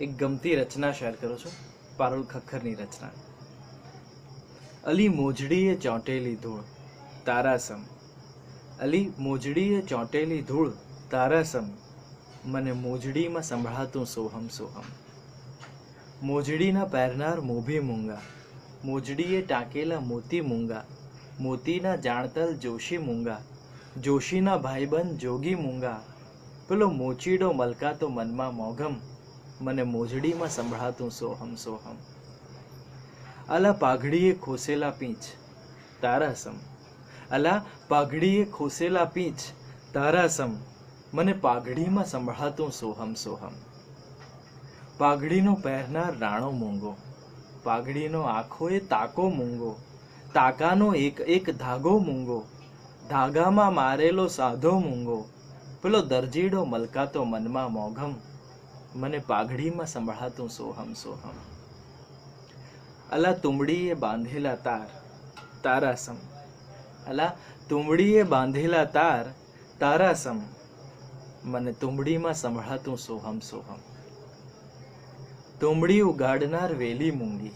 એક ગમતી રચના શેર કરું છું, પારુલ ખખ્ખરની રચના. અલી મોજડીએ ચોંટેલી ધૂળ તારાસમ, અલી મોજડીએ ચોંટેલી ધૂળ તારાસમ, મને મોજડીમાં સંભળાતું સોહમ સોહમ. મોજડીના પહેરનાર મોભી મૂંગા, મોજડીએ ટાંકેલા મોતી મૂંગા, મોતીના જાણતલ જોશી મૂંગા, જોશીના ભાઈબંધ જોગી મૂંગા, પેલો મોચીડો મલકાતો મનમાં મોઘમ, મને મોજડીમાં સંભળાતું સોહમ સોહમ. અલા પાઘડીએ ખોસેલા પીંછ તારાસમ, અલા પાઘડીએ ખોસેલા પીંછ તારાસમ, મને પાઘડીમાં સંભળાતું સોહમ સોહમ. પાઘડીનો પહેરનાર રાણો મૂંગો, પાઘડીનો આંખોએ તાકો મૂંગો, તાકાનો એક એક ધાગો મૂંગો, ધાગામાં મારેલો સાધો મૂંગો, પેલો દરજીડો મલકાતો મનમાં મોઘમ, મને પાઘડીમાં સંભળાતું સોહમ સોહમ. અલા તુંબડીએ બાંધેલા તાર તારાસમ, અલા તુંબડીએ બાંધેલા તાર તારાસમ, મને તુંબડીમાં સંભળાતું સોહમ સોહમ. તુંબડી ઉગાડનાર વેલી મૂંગી,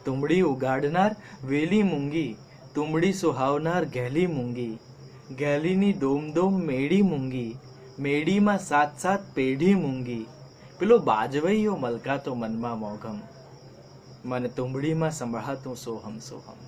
તુંબડી ઉગાડનાર વેલી મૂંગી, તુંબડી સુહાવનાર ગહેલી મૂંગી, ગહેલીની દોમ દોમ મેડી મૂંગી, મેડીમાં સાત સાત પેઢી મૂંગી, પેલો બાજવૈયો મલકાતો મનમાં મોઘમ, મને તુંબડીમાં સંભળાતું સોહમ સોહમ.